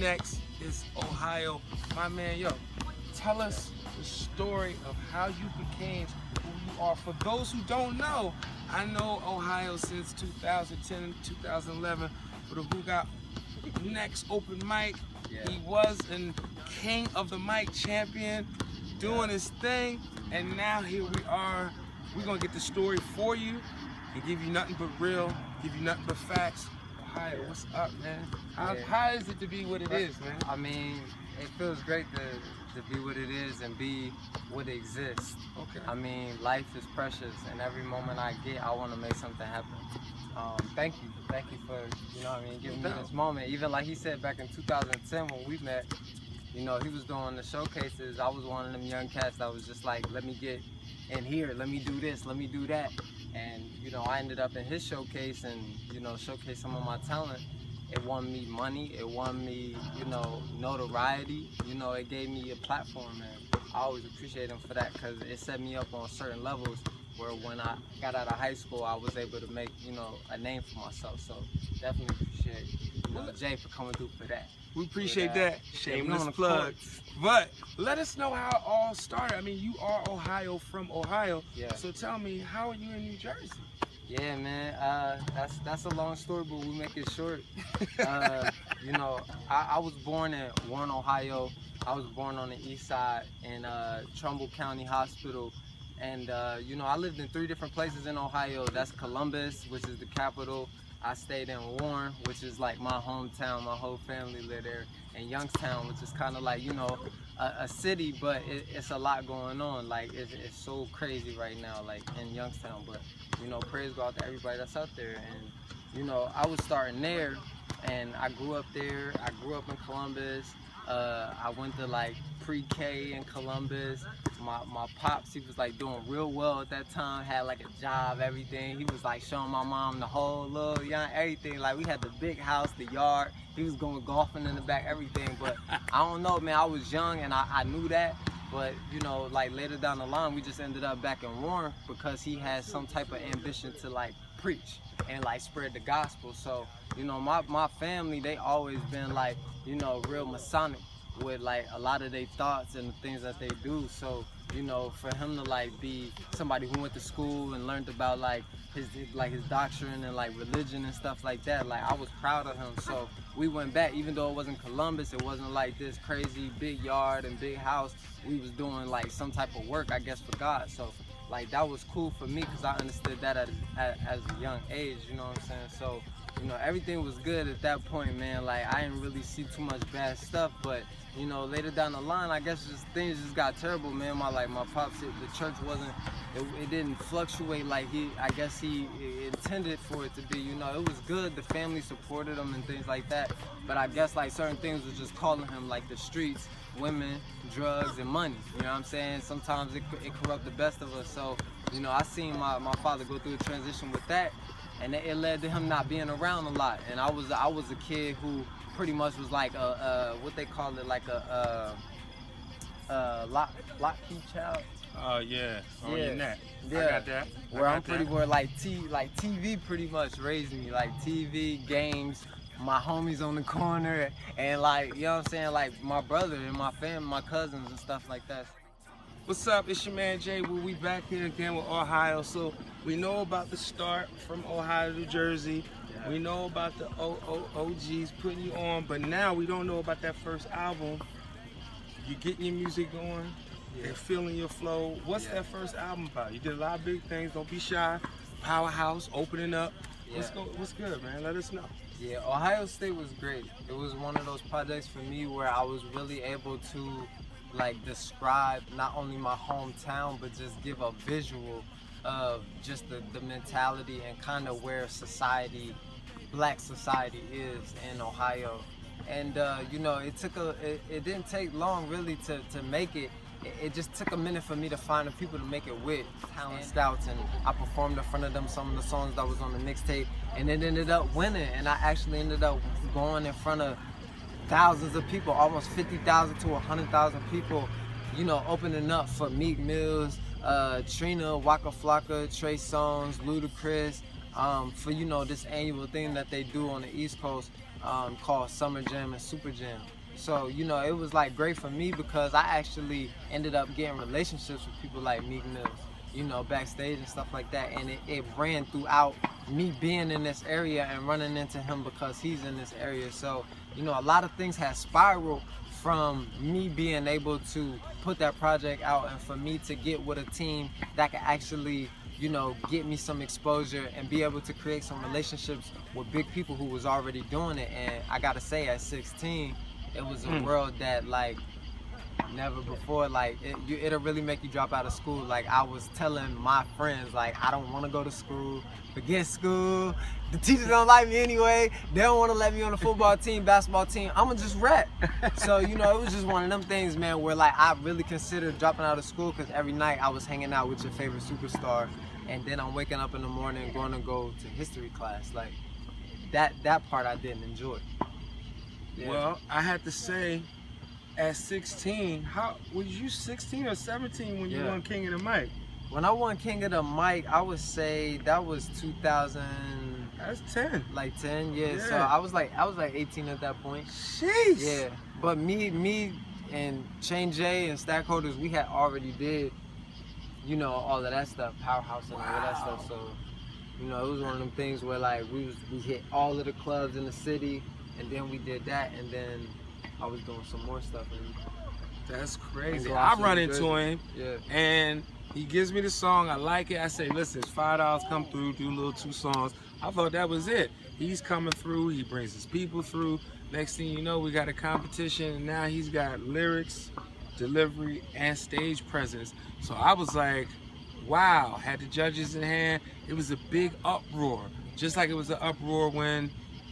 next is Ohio. My man, yo, tell us the story of how you became who you are. For those who don't know, I know Ohio since 2010, 2011, for the Who Got Next open mic. Yeah. He was a king of the mic champion, doing his thing, and now here we are. We're gonna get the story for you and give you nothing but real, give you nothing but facts. Ohio, what's up, man? How is it to be what it is, man? I mean, it feels great to be what it is and be what exists. Okay. I mean, life is precious, and every moment I get, I want to make something happen. Thank you for, you know what I mean, giving me this moment. Even like he said back in 2010 when we met, you know, he was doing the showcases. I was one of them young cats that was just like, let me get in here, let me do this, let me do that. And, you know, I ended up in his showcase and, you know, showcase some of my talent. It won me money, it won me, you know, notoriety. You know, it gave me a platform, and I always appreciate him for that because it set me up on certain levels where when I got out of high school, I was able to make, you know, a name for myself. So definitely appreciate, you know, Jay for coming through for that. We appreciate that. Shameless plug. But let us know how it all started. I mean, you are Ohio from Ohio. Yeah. So tell me, how are you in New Jersey? Yeah, man. That's a long story, but we make it short. You know, I was born in Warren, Ohio. I was born on the east side in Trumbull County Hospital. And, you know, I lived in 3 different places in Ohio. That's Columbus, which is the capital. I stayed in Warren, which is like my hometown. My whole family lived there. And Youngstown, which is kind of like, you know, a city, but it's a lot going on. Like, it's so crazy right now, like in Youngstown. But, you know, praise God to everybody that's out there. And, you know, I was starting there, and I grew up there. I grew up in Columbus. I went to like pre-K in Columbus. My pops, he was like doing real well at that time, had like a job, everything. He was like showing my mom the whole little young everything. Like we had the big house, the yard. He was going golfing in the back, everything. But I don't know, man, I was young and I knew that. But, you know, like later down the line, we just ended up back in Warren because he had some type of ambition to like preach and like spread the gospel. So, you know, my family, they always been like, you know, real Masonic with like a lot of their thoughts and the things that they do. So, you know, for him to like be somebody who went to school and learned about like his doctrine and like religion and stuff like that, like I was proud of him. So we went back, even though it wasn't Columbus, it wasn't like this crazy big yard and big house. We was doing like some type of work, I guess, for God. So like that was cool for me because I understood that at a young age, you know what I'm saying? So, you know, everything was good at that point, man. Like I didn't really see too much bad stuff, but you know, later down the line, I guess just things just got terrible, man. My pops, the church wasn't, it didn't fluctuate like I guess he intended for it to be. You know, it was good. The family supported him and things like that. But I guess like certain things was just calling him, like the streets, women, drugs, and money. You know what I'm saying? Sometimes it corrupt the best of us. So, you know, I seen my father go through a transition with that, and it led to him not being around a lot. And I was a kid who pretty much was like what they call it, like a lock key child. Oh yeah, on your neck. Yeah. I got that. Where like TV pretty much raised me, like TV, games, my homies on the corner, and like, you know what I'm saying, like my brother and my family, my cousins and stuff like that. What's up? It's your man Jay. We back here again with Ohio. So we know about the start from Ohio to New Jersey. Yeah. We know about the OGs putting you on, but now we don't know about that first album. You're getting your music going. They're feeling your flow. What's that first album about? You did a lot of big things. Don't be shy. Powerhouse, opening up. Yeah. What's good, man? Let us know. Yeah, Ohio State was great. It was one of those projects for me where I was really able to like describe not only my hometown, but just give a visual of just the mentality and kind of where society, black society is in Ohio. And you know, it didn't take long really to make it. It just took a minute for me to find the people to make it with, talent scouts, and I performed in front of them some of the songs that was on the mixtape, and it ended up winning, and I actually ended up going in front of thousands of people, almost 50,000 to 100,000 people, you know, opening up for Meek Mills, Trina, Waka Flocka, Trey Songz, Ludacris, for, you know, this annual thing that they do on the East Coast called Summer Jam and Super Jam. So, you know, it was like great for me because I actually ended up getting relationships with people like Meek Mills, you know, backstage and stuff like that. And it ran throughout me being in this area and running into him because he's in this area. So, you know, a lot of things have spiraled from me being able to put that project out and for me to get with a team that can actually, you know, get me some exposure and be able to create some relationships with big people who was already doing it. And I gotta say, at 16, it was a world that, like, never before, like, it'll really make you drop out of school. Like, I was telling my friends, like, I don't want to go to school, forget school, the teachers don't like me anyway, they don't want to let me on the football team, basketball team, I'm gonna just rap. So, you know, it was just one of them things, man, where, like, I really considered dropping out of school because every night I was hanging out with your favorite superstar, and then I'm waking up in the morning going to go to history class. Like, that part I didn't enjoy. Yeah. Well, I had to say, at 16, how was you 16 or 17 when you won King of the Mic? When I won King of the Mic, I would say that was 2000. That's 10. Like 10, yeah. So I was like 18 at that point. Jeez. Yeah. But me and Chain J and Stackholders, we had already did, you know, all of that stuff, Powerhouse and all of that stuff. So, you know, it was one of them things where, like, we hit all of the clubs in the city, and then we did that, and then I was doing some more stuff. And that's crazy. I run into him, and he gives me the song. I like it. I say, listen, it's $5. Come through, do a little 2 songs. I thought that was it. He's coming through. He brings his people through. Next thing you know, we got a competition, and now he's got lyrics, delivery, and stage presence. So I was like, wow. Had the judges in hand. It was a big uproar, just like it was an uproar when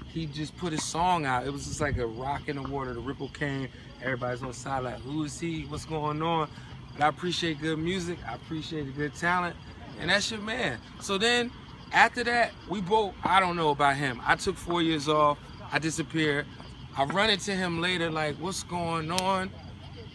he just put his song out. It was just like a rock in the water. The ripple came. Everybody's on the side like, who is he? What's going on? But I appreciate good music. I appreciate the good talent. And that's your man. So then, after that, we both, I don't know about him. I took 4 years off. I disappeared. I run into him later like, what's going on?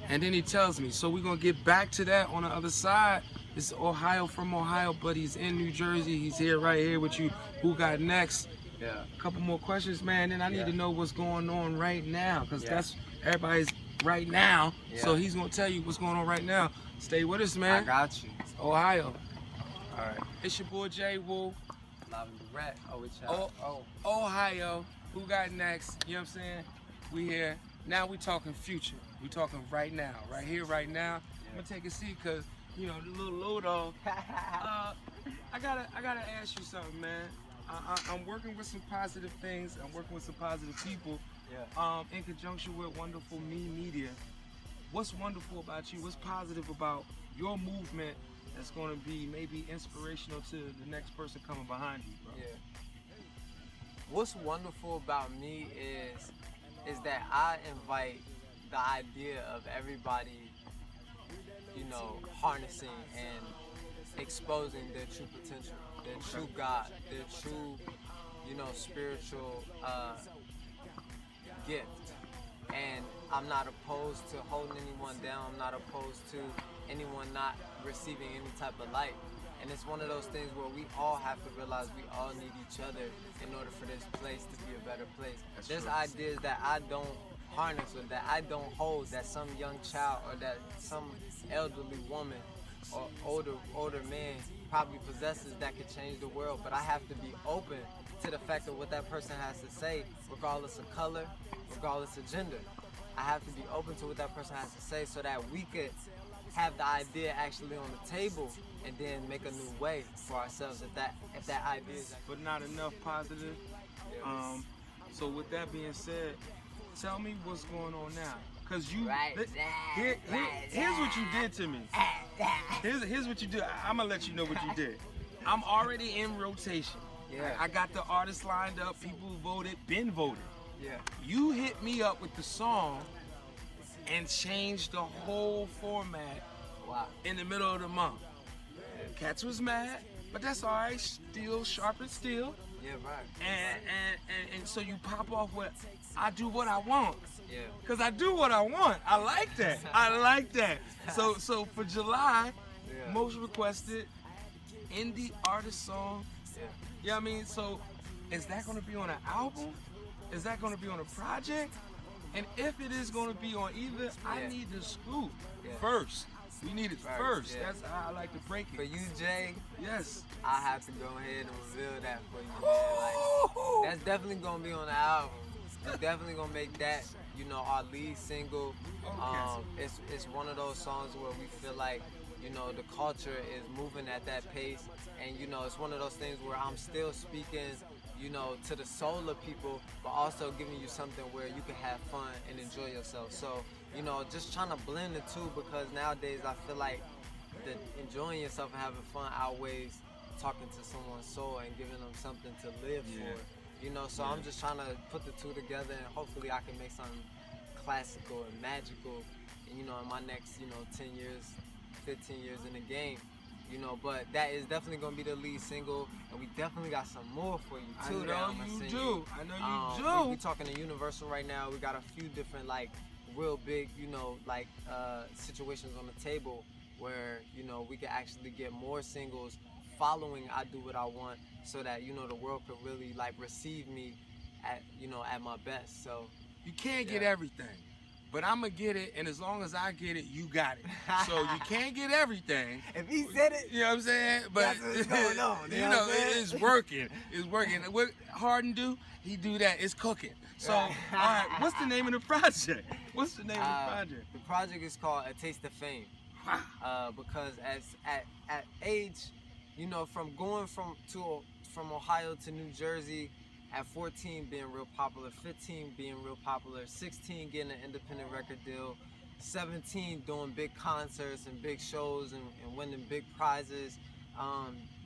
And then he tells me. So we're going to get back to that on the other side. It's Ohio from Ohio, but he's in New Jersey. He's here, right here with you. Who got next? Yeah. A couple more questions, man. Then I need to know what's going on right now, because that's everybody's right now. So he's gonna tell you what's going on right now. Stay with us, man. I got you. It's Ohio. All right. It's your boy Jay Woo. Live in the rat. Oh, it's y'all. Ohio. Who got next? You know what I'm saying? We here. Now we talking future. We talking right now. Right here, right now. I'm gonna take a seat because, you know, the little load off. I gotta ask you something, man. I'm working with some positive things. I'm working with some positive people. In conjunction with Wonderful Media. What's wonderful about you? What's positive about your movement that's going to be maybe inspirational to the next person coming behind you, bro? What's wonderful about me is that I invite the idea of everybody, you know, harnessing and exposing their true potential, their true God, their true, you know, spiritual gift. And I'm not opposed to holding anyone down. I'm not opposed to anyone not receiving any type of light. And it's one of those things where we all have to realize we all need each other in order for this place to be a better place. There's ideas that I don't harness or that I don't hold, that some young child or that some elderly woman or older man probably possesses, that could change the world. But I have to be open to the fact of what that person has to say, regardless of color, regardless of gender. I have to be open to what that person has to say so that we could have the idea actually on the table and then make a new way for ourselves if that idea is but not enough positive. So with that being said, tell me what's going on now. Cause you here's what you did to me. Here's what you did. I'm gonna let you know what you did. I'm already in rotation. I got the artists lined up, people who voted, been voted. You hit me up with the song and changed the whole format in the middle of the month. Cats was mad, but that's all right. Steel sharp as steel. And so you pop off with, I do what I want. Cause I do what I want. I like that. I like that. So for July, most requested indie artist song. You know what I mean? So is that gonna be on an album? Is that gonna be on a project? And if it is going to be on either, I Yeah. need the scoop Yeah. first. We need it first. Yeah. That's how I like to break it. For you, Jay, Yes. I have to go ahead and reveal that for you, man. Like, that's definitely gonna be on the album. It's definitely gonna make that, you know, our lead single. It's one of those songs where we feel like, you know, the culture is moving at that pace, and you know, it's one of those things where I'm still speaking, you know, to the soul of people, but also giving you something where you can have fun and enjoy yourself. So, you know, just trying to blend the two, because nowadays I feel like the enjoying yourself and having fun outweighs talking to someone's soul and giving them something to live for. You know, so I'm just trying to put the two together, and hopefully I can make something classical and magical, and you know, in my next, you know, 10 years, 15 years in the game. You know, but that is definitely gonna be the lead single, and we definitely got some more for you too. I know you do. I know you do. We talking to Universal right now. We got a few different, like, real big, you know, like situations on the table where, you know, we can actually get more singles following I Do What I Want, so that, you know, the world could really like receive me at, you know, at my best. So You can't get everything, but I'm gonna get it, and as long as I get it, you got it. So you can't get everything. If he said it, You know what I'm saying? But that's what's going on. you know, it's working. It's working. What Harden do? He do that. It's cooking. So, all right, what's the name of the project? What's the name of the project? The project is called A Taste of Fame. Because at age, you know, from going from Ohio to New Jersey, at 14 being real popular, 15 being real popular, 16 getting an independent record deal, 17 doing big concerts and big shows and winning big prizes,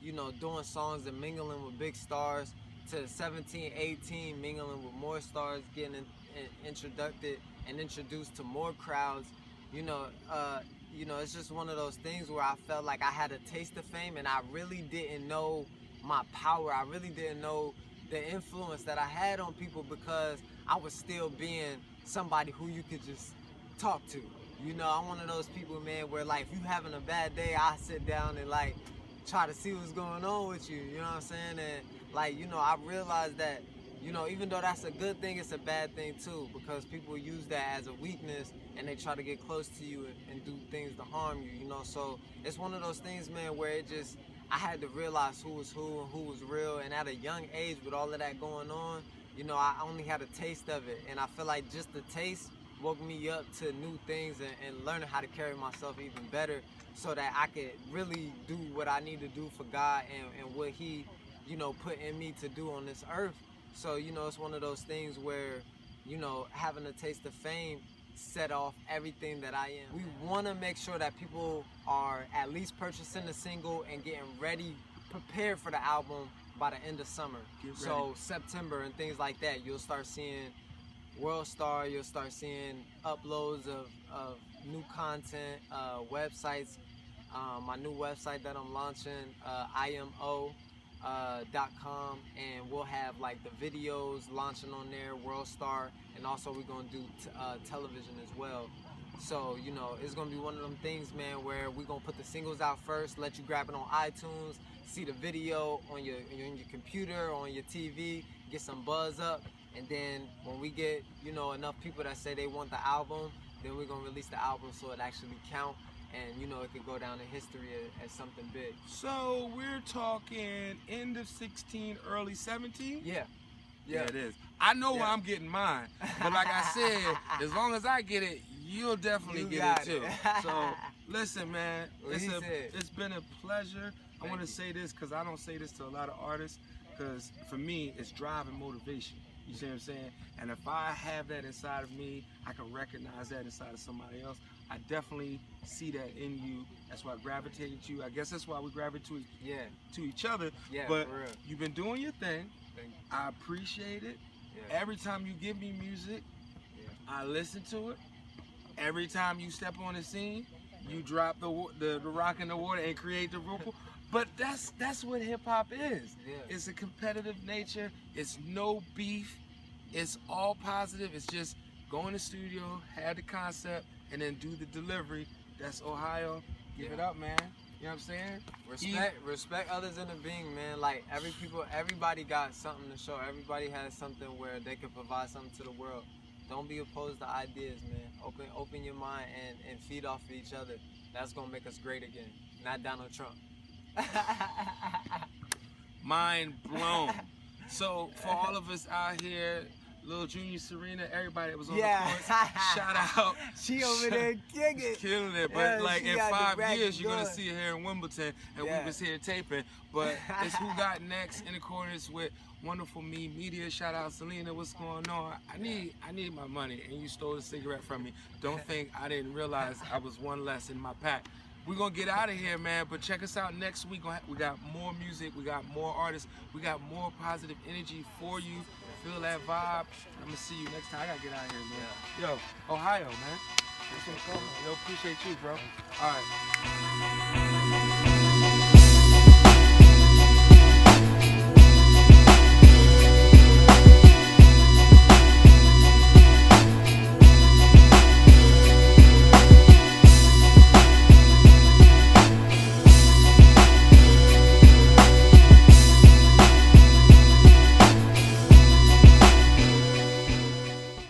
you know, doing songs and mingling with big stars, to 17, 18 mingling with more stars, getting introduced to more crowds. You know, it's just one of those things where I felt like I had a taste of fame, and I really didn't know my power. I really didn't know the influence that I had on people, because I was still being somebody who you could just talk to. You know, I'm one of those people, man, where like if you having a bad day, I sit down and like try to see what's going on with you. You know what I'm saying? And like, you know, I realized that, you know, even though that's a good thing, it's a bad thing too, because people use that as a weakness and they try to get close to you and do things to harm you, you know. So it's one of those things, man, where it just, I had to realize who was who and who was real. And at a young age, with all of that going on, you know, I only had a taste of it. And I feel like just the taste woke me up to new things and learning how to carry myself even better, so that I could really do what I need to do for God and what He, you know, put in me to do on this earth. So, you know, it's one of those things where, you know, having a taste of fame set off everything that I am. We want to make sure that people are at least purchasing the single and getting ready, prepared for the album by the end of summer. So September and things like that, you'll start seeing World Star, you'll start seeing uploads of new content, websites. My new website that I'm launching, IMO.com, and we'll have like the videos launching on there, World Star, and also we're gonna do television as well. So, you know, it's gonna be one of them things, man, where we're gonna put the singles out first, let you grab it on iTunes, see the video on your computer, on your TV, get some buzz up, and then when we get, you know, enough people that say they want the album, then we're gonna release the album so it actually count. And, you know, it could go down in history as something big. So we're talking end of 16, early 17? Yeah, it is. I know where I'm getting mine. But like I said, as long as I get it, you'll definitely get it too. So listen, man, it's been a pleasure. I want to say this because I don't say this to a lot of artists, because for me, it's drive and motivation. You see what I'm saying? And if I have that inside of me, I can recognize that inside of somebody else. I definitely see that in you. That's why I gravitated to you. I guess that's why we gravitate to each other. Yeah, but for real. You've been doing your thing. Thank you. I appreciate it. Yeah. Every time you give me music, I listen to it. Every time you step on the scene, you drop the rock in the water and create the ripple. But that's what hip hop is. Yeah. It's a competitive nature. It's no beef. It's all positive. It's just go in the studio, have the concept, and then do the delivery. That's Ohio. Give it up, man. You know what I'm saying? Respect others in the being, man. Like everybody got something to show. Everybody has something where they can provide something to the world. Don't be opposed to ideas, man. Open your mind and feed off of each other. That's gonna make us great again. Not Donald Trump. Mind blown. So for all of us out here, little Junior Serena, everybody that was on the course, shout out. She over there kicking. Killing it. But Yeah, like she in got the 5 bracket years, you're gonna going. see her here in Wimbledon, and Yeah. we was here taping. But it's Who Got Next in accordance with Wonderful Me Media. Shout out Selena, what's going on? I need my money, and you stole a cigarette from me. Don't think I didn't realize I was one less in my pack. We're gonna get out of here, man, but check us out next week. We got more music, we got more artists, we got more positive energy for you. Feel that vibe. I'm gonna see you next time. I gotta get out of here, man. Yo, Ohio, man. Yo, appreciate you, bro. All right.